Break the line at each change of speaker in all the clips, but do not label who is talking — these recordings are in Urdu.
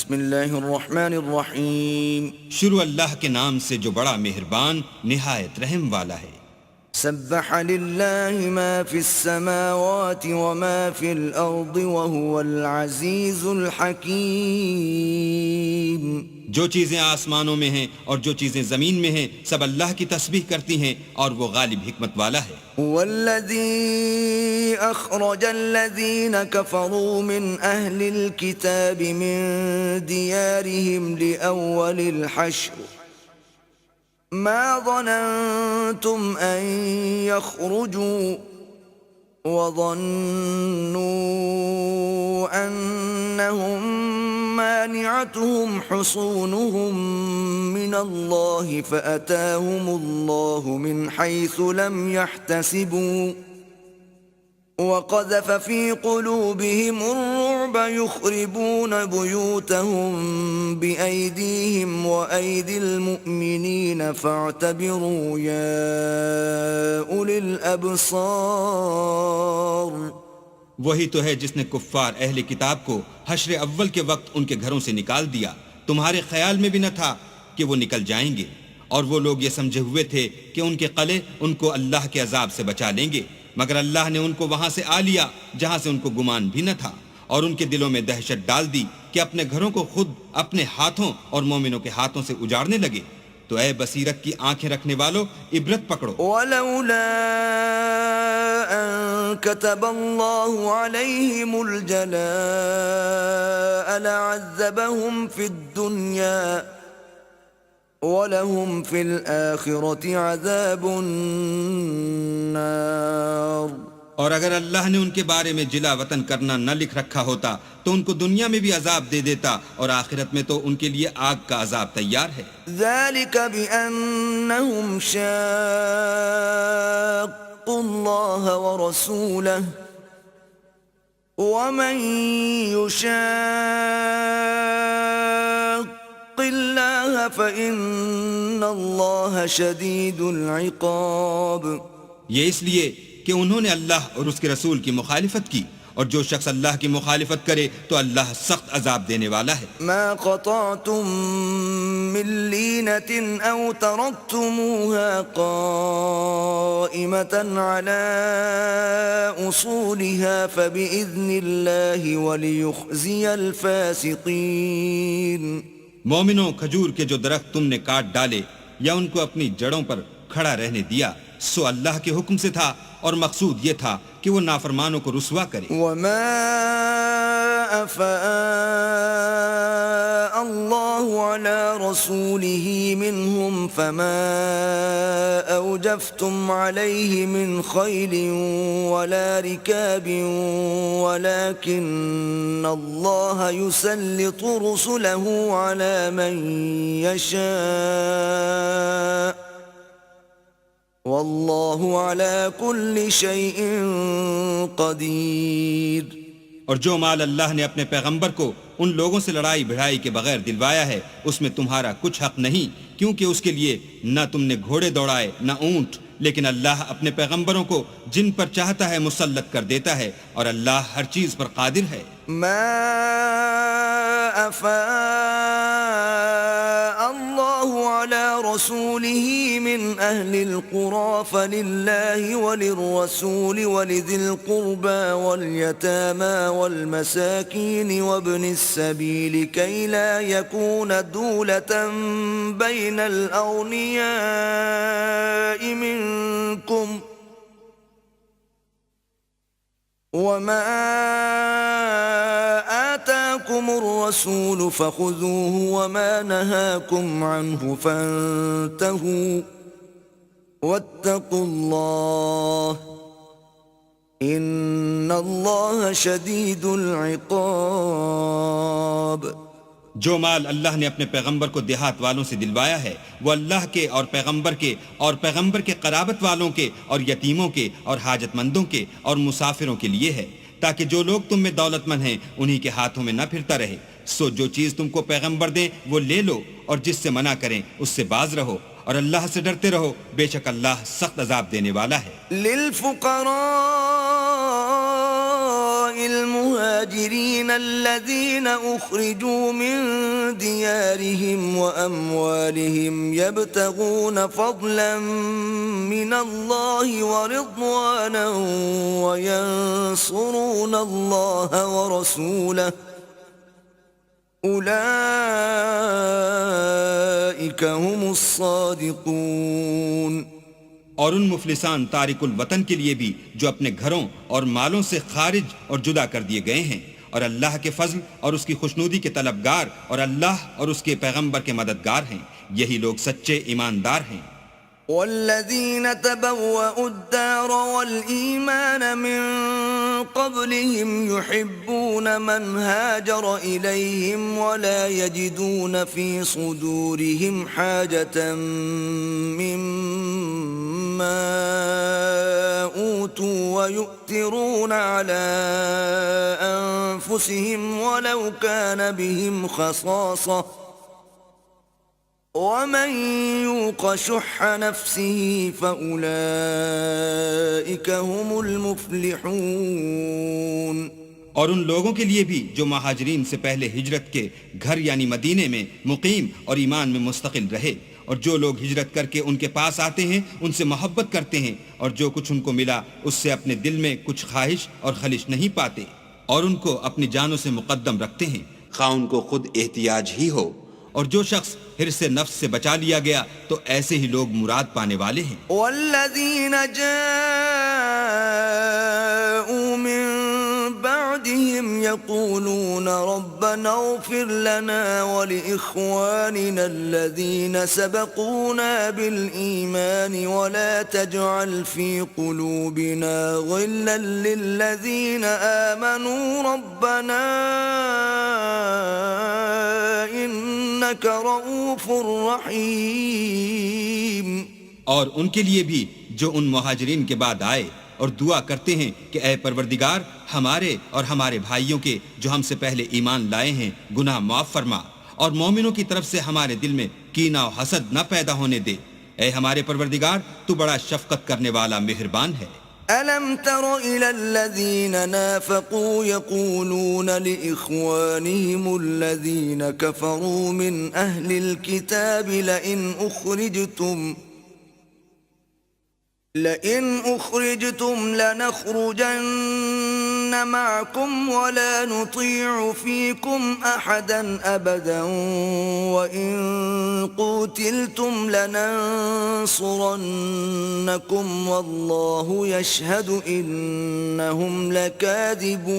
بسم اللہ الرحمن الرحیم.
شروع اللہ کے نام سے جو بڑا مہربان نہایت رحم والا ہے.
سبح للہ ما فی السماوات وما فی الارض وهو العزیز الحکیم.
جو چیزیں آسمانوں میں ہیں اور جو چیزیں زمین میں ہیں سب اللہ کی تسبیح کرتی ہیں اور وہ غالب حکمت والا ہے.
والذی اخرج الذین کفروا من اہل الكتاب من دیارهم لأول الحشر ما ظننتم ان يخرجوا وظنوا انهم مانعتهم حصونهم من الله فأتاهم الله من حيث لم يحتسبوا وقذف في قلوبهم الرعب يخربون بيوتهم بأيديهم وأيدي المؤمنين فاعتبروا يا أولي الأبصار.
وہی تو ہے جس نے کفار اہل کتاب کو حشر اول کے وقت ان کے گھروں سے نکال دیا. تمہارے خیال میں بھی نہ تھا کہ وہ نکل جائیں گے، اور وہ لوگ یہ سمجھے ہوئے تھے کہ ان کے قلعے ان کو اللہ کے عذاب سے بچا لیں گے، مگر اللہ نے ان کو وہاں سے آ لیا جہاں سے ان کو گمان بھی نہ تھا، اور ان کے دلوں میں دہشت ڈال دی کہ اپنے گھروں کو خود اپنے ہاتھوں اور مومنوں کے ہاتھوں سے اجاڑنے لگے. تو اے بصیرت کی آنکھیں رکھنے والو عبرت پکڑو.
ولولا ان كتب الله عليهم الجلاء لعذبهم في الدنيا وَلَهُمْ فِي الْآخِرَةِ عَذَابُ النَّارِ.
اور اگر اللہ نے ان کے بارے میں جلا وطن کرنا نہ لکھ رکھا ہوتا تو ان کو دنیا میں بھی عذاب دے دیتا، اور آخرت میں تو ان کے لیے آگ کا عذاب تیار ہے.
ذَلِكَ بِأَنَّهُمْ شَاقُّوا اللَّهَ وَرَسُولَهُ وَمَن يُشَاقِّ اللَّهَ فَإِنَّ اللَّهَ شَدِيدُ الْعِقَابِ.
یہ اس لیے کہ انہوں نے اللہ اور اس کے رسول کی مخالفت کی، اور جو شخص اللہ کی مخالفت کرے تو اللہ سخت عذاب دینے والا ہے.
ما قطعتم من لینة او ترکتموها قائمة على اصولها فبإذن الله وليخزي الفاسقين.
مومنوں، کھجور کے جو درخت تم نے کاٹ ڈالے یا ان کو اپنی جڑوں پر کھڑا رہنے دیا سو اللہ کے حکم سے تھا، اور مقصود یہ تھا کہ وہ نافرمانوں کو رسوا کرے.
وما افاء الله على رسوله منهم فما اوجفتم عليه من خيل ولا ركاب ولكن الله يسلط رسله على من يشاء واللہ علی کل شیء قدیر.
اور جو مال اللہ نے اپنے پیغمبر کو ان لوگوں سے لڑائی بھڑائی کے بغیر دلوایا ہے اس میں تمہارا کچھ حق نہیں، کیونکہ اس کے لیے نہ تم نے گھوڑے دوڑائے نہ اونٹ، لیکن اللہ اپنے پیغمبروں کو جن پر چاہتا ہے مسلط کر دیتا ہے، اور اللہ ہر چیز پر قادر ہے.
ما افاء اللہ علی رسوله من اہل القرى فللہ وللرسول ولذی القربى والیتامى والمساکین وابن السبیل کی لا یکون دولة بین الاغنیاء منکم وما آتاكم الرسول فخذوه وما نهاكم عنه فانتهوا واتقوا الله إن الله شديد العقاب.
جو مال اللہ نے اپنے پیغمبر کو دیہات والوں سے دلوایا ہے وہ اللہ کے اور پیغمبر کے قرابت والوں کے اور یتیموں کے اور حاجت مندوں کے اور مسافروں کے لیے ہے، تاکہ جو لوگ تم میں دولت مند ہیں انہی کے ہاتھوں میں نہ پھرتا رہے. سو جو چیز تم کو پیغمبر دیں وہ لے لو، اور جس سے منع کریں اس سے باز رہو، اور اللہ سے ڈرتے رہو، بے شک اللہ سخت عذاب دینے والا ہے.
للفقراء المهاجرين الذين أخرجوا من ديارهم وأموالهم يبتغون فضلا من الله ورضوانا وينصرون الله ورسوله أولئك هم الصادقون.
اور ان مفلسان تارک الوطن کے لیے بھی جو اپنے گھروں اور مالوں سے خارج اور جدا کر دیے گئے ہیں اور اللہ کے فضل اور اس کی خوشنودی کے طلبگار اور اللہ اور اس کے پیغمبر کے مددگار ہیں، یہی لوگ سچے ایماندار ہیں.
والذين تبوأوا الدار والإيمان من قبلهم يحبون من هاجر إليهم ولا يجدون في صدورهم حاجة مما أوتوا ويؤثرون على أنفسهم ولو كان بهم خصاصة ومن يوق شح نفسه فأولئك هم المفلحون.
اور ان لوگوں کے لیے بھی جو مہاجرین سے پہلے ہجرت کے گھر یعنی مدینے میں مقیم اور ایمان میں مستقل رہے، اور جو لوگ ہجرت کر کے ان کے پاس آتے ہیں ان سے محبت کرتے ہیں اور جو کچھ ان کو ملا اس سے اپنے دل میں کچھ خواہش اور خلش نہیں پاتے اور ان کو اپنی جانوں سے مقدم رکھتے ہیں، خواہ ان کو خود احتیاج ہی ہو. اور جو شخص حرص نفس سے بچا لیا گیا تو ایسے ہی لوگ مراد پانے والے ہیں.
والذین جاءوا من بعدهم يقولون ربنا اغفر لنا ولإخواننا الذين سبقونا بالإيمان ولا تجعل في قلوبنا غلا للذين آمنوا ربنا إنك رؤوف رحيم.
اور ان کے لیے بھی جو ان مہاجرین کے بعد آئے اور دعا کرتے ہیں کہ اے پروردگار ہمارے اور ہمارے بھائیوں کے جو ہم سے پہلے ایمان لائے ہیں گناہ معاف فرما اور مومنوں کی طرف سے ہمارے دل میں کینہ و حسد نہ پیدا ہونے دے. اے ہمارے پروردگار تو بڑا شفقت کرنے والا مہربان ہے.
أَلَمْ تَرَ إِلَى الَّذِينَ نَافَقُوا يَقُولُونَ لِإِخْوَانِهِمُ الَّذِينَ كَفَرُوا مِنْ أَهْلِ الْكِتَابِ لَئِنْ أُخْرِجْتُمْ لَنَخْرُجَنَّ مَعَكُمْ وَلَا نُطِيعُ فِيكُمْ أَحَدًا أَبَدًا وَإِنْ قُوتِلْتُمْ لَنَنْصُرَنَّكُمْ وَاللَّهُ يَشْهَدُ إِنَّهُمْ لَكَاذِبُونَ.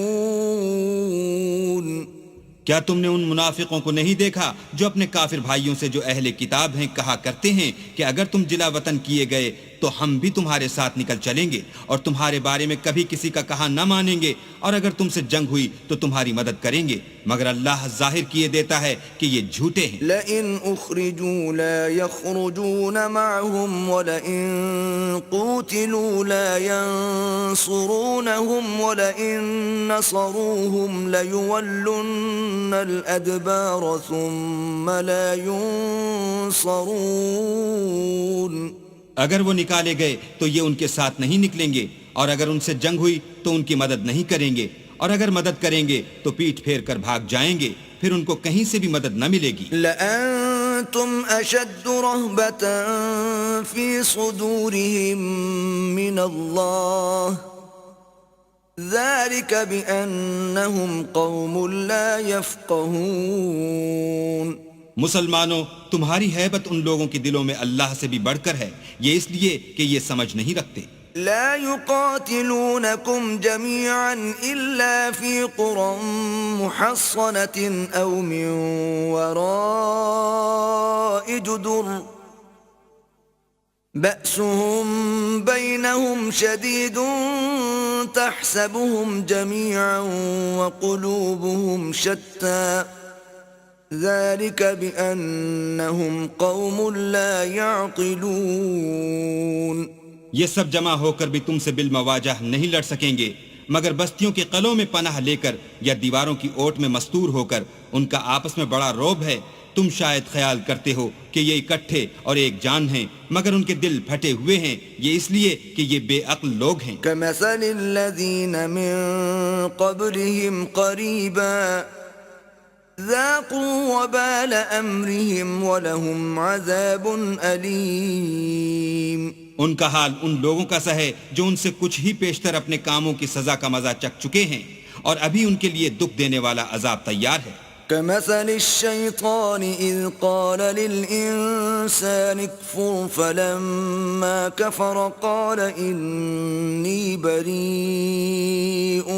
کیا تم نے ان منافقوں کو نہیں دیکھا جو اپنے کافر بھائیوں سے جو اہل کتاب ہیں کہا کرتے ہیں کہ اگر تم جلا وطن کیے گئے تو ہم بھی تمہارے ساتھ نکل چلیں گے اور تمہارے بارے میں کبھی کسی کا کہا نہ مانیں گے، اور اگر تم سے جنگ ہوئی تو تمہاری مدد کریں گے، مگر اللہ ظاہر کیے دیتا ہے کہ یہ جھوٹے ہیں.
لئن اخرجوا لا يخرجون معهم ولئن قوتلوا لا ينصرونهم ولئن نصروهم ليولن الأدبار ثم لا ينصرون.
اگر وہ نکالے گئے تو یہ ان کے ساتھ نہیں نکلیں گے، اور اگر ان سے جنگ ہوئی تو ان کی مدد نہیں کریں گے، اور اگر مدد کریں گے تو پیٹھ پھیر کر بھاگ جائیں گے، پھر ان کو کہیں سے بھی مدد نہ ملے گی.
لأنتم أشد رهبة في صدورهم من الله ذلك بأنهم قوم لا يفقهون.
مسلمانوں تمہاری ہیبت ان لوگوں کے دلوں میں اللہ سے بھی بڑھ کر ہے، یہ اس لیے کہ یہ سمجھ نہیں رکھتے.
لا يقاتلونكم جميعا إلا في قرى محصنة أو من وراء جدر بأسهم بينهم شديد تحسبهم جميعا وقلوبهم شتى ذلك بأنهم قوم لا يعقلون.
یہ سب جمع ہو کر بھی تم سے بالمواجہ نہیں لڑ سکیں گے، مگر بستیوں کے قلعوں میں پناہ لے کر یا دیواروں کی اوٹ میں مستور ہو کر ان کا آپس میں بڑا روب ہے، تم شاید خیال کرتے ہو کہ یہ اکٹھے اور ایک جان ہیں، مگر ان کے دل پھٹے ہوئے ہیں، یہ اس لیے کہ یہ بے عقل لوگ ہیں۔
كمثل الذين من قبلهم قريبا ذاقوا وبال أمرهم ولهم عذاب أليم۔
ان کا حال ان لوگوں کا سا ہے جو ان سے کچھ ہی پیشتر اپنے کاموں کی سزا کا مزہ چکھ چکے ہیں، اور ابھی ان کے لیے دکھ دینے والا عذاب تیار ہے۔
كمثل الشيطان إذ قال للإنسان اكفر فلما كفر قال إني بريء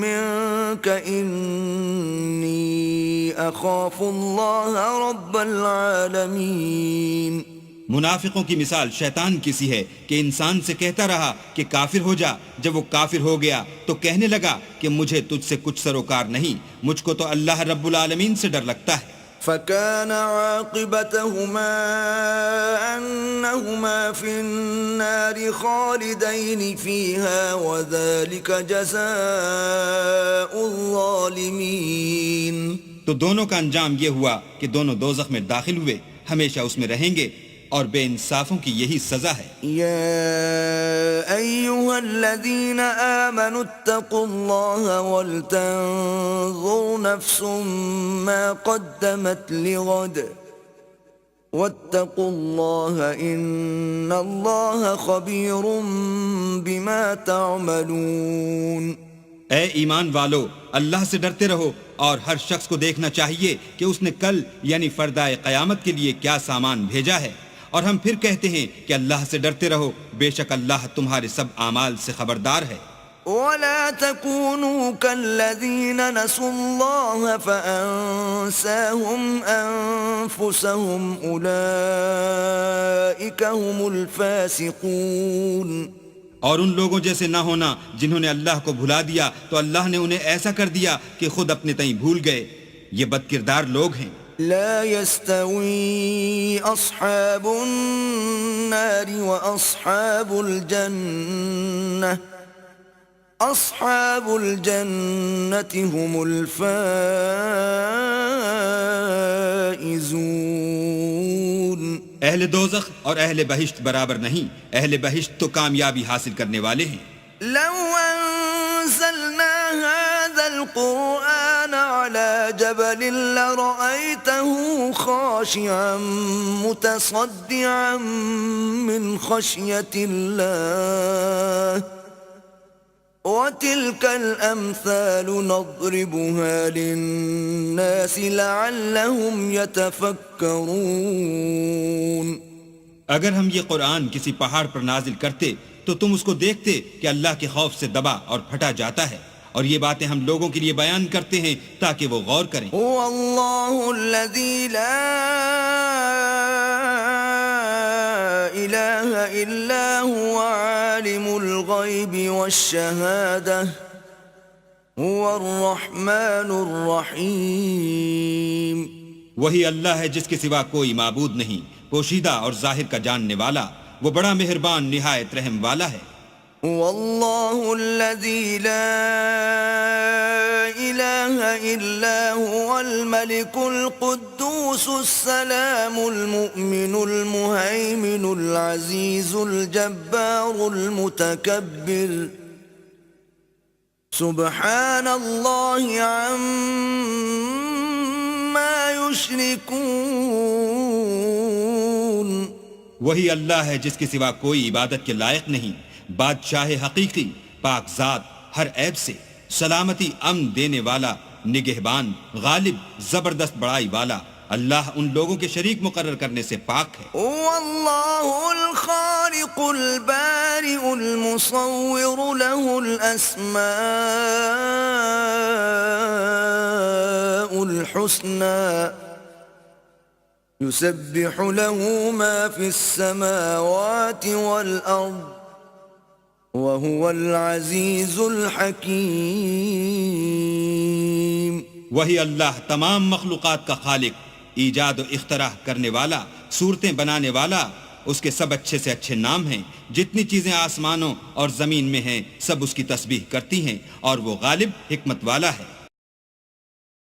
منك إني أخاف الله رب العالمين۔
منافقوں کی مثال شیطان کی سی ہے کہ انسان سے کہتا رہا کہ کافر ہو جا، جب وہ کافر ہو گیا تو کہنے لگا کہ مجھے تجھ سے کچھ سروکار نہیں، مجھ کو تو اللہ رب العالمین سے ڈر لگتا ہے۔
فكان عاقبتهما أنهما في النار خالدين فيها وذلك جزاء الظالمين۔
تو دونوں کا انجام یہ ہوا کہ دونوں دوزخ میں داخل ہوئے، ہمیشہ اس میں رہیں گے، اور بے انصافوں کی یہی سزا ہے۔
يا أيها الذين آمنوا اتقوا الله ولتنظر نفس ما قدمت لغد واتقوا الله إن الله خبير بما تعملون۔
اے ایمان والو، اللہ سے ڈرتے رہو، اور ہر شخص کو دیکھنا چاہیے کہ اس نے کل یعنی فردائے قیامت کے لیے کیا سامان بھیجا ہے، اور ہم پھر کہتے ہیں کہ اللہ سے ڈرتے رہو، بے شک اللہ تمہارے سب اعمال سے خبردار ہے۔
ولا تكونوا كالذين نسوا الله فأنساهم أنفسهم أولئك هم الفاسقون۔
اور ان لوگوں جیسے نہ ہونا جنہوں نے اللہ کو بھلا دیا تو اللہ نے انہیں ایسا کر دیا کہ خود اپنے تئیں بھول گئے، یہ بدکردار لوگ ہیں۔
لا يستوي أصحاب النار وأصحاب الجنة أصحاب الجنة هم الفائزون۔
اہل دوزخ اور اہل بہشت برابر نہیں، اہل بہشت تو کامیابی حاصل کرنے والے ہیں۔
لو أنزلنا هذا القرآن على جبل لرأيته خاشعا متصدعا من خشية الله وتلك الأمثال نضربها للناس لعلهم يتفكرون۔
اگر ہم یہ قرآن کسی پہاڑ پر نازل کرتے تو تم اس کو دیکھتے کہ اللہ کے خوف سے دبا اور پھٹا جاتا ہے، اور یہ باتیں ہم لوگوں کے لیے بیان کرتے ہیں تاکہ وہ غور کریں۔
هو الله الذي لا إله إلا هو عالم الغيب والشهادة هو الرحمن الرحيم۔
وہی اللہ ہے جس کے سوا کوئی معبود نہیں، پوشیدہ اور ظاہر کا جاننے والا، وہ بڑا مہربان نہایت رحم والا ہے۔
هو الله الذي لا إله إلا هو الملك القدوس السلام المؤمن المهيمن العزيز الجبار المتكبر سبحان الله عما يشركون۔
وہی اللہ ہے جس کے سوا کوئی عبادت کے لائق نہیں، بادشاہ حقیقی، پاک ذات، ہر عیب سے، سلامتی امن دینے والا، نگہبان، غالب، زبردست بڑائی والا۔ اللہ ان لوگوں کے شریک مقرر کرنے سے پاک ہے۔
واللہ الخالق البارئ المصور له الاسماء الحسنى يسبح له ما في السماوات والأرض وهو العزيز الحكيم۔
وہی اللہ تمام مخلوقات کا خالق، ایجاد و اختراع کرنے والا، صورتیں بنانے والا، اس کے سب اچھے سے اچھے نام ہیں۔ جتنی چیزیں آسمانوں اور زمین میں ہیں سب اس کی تسبیح کرتی ہیں، اور وہ غالب حکمت والا ہے۔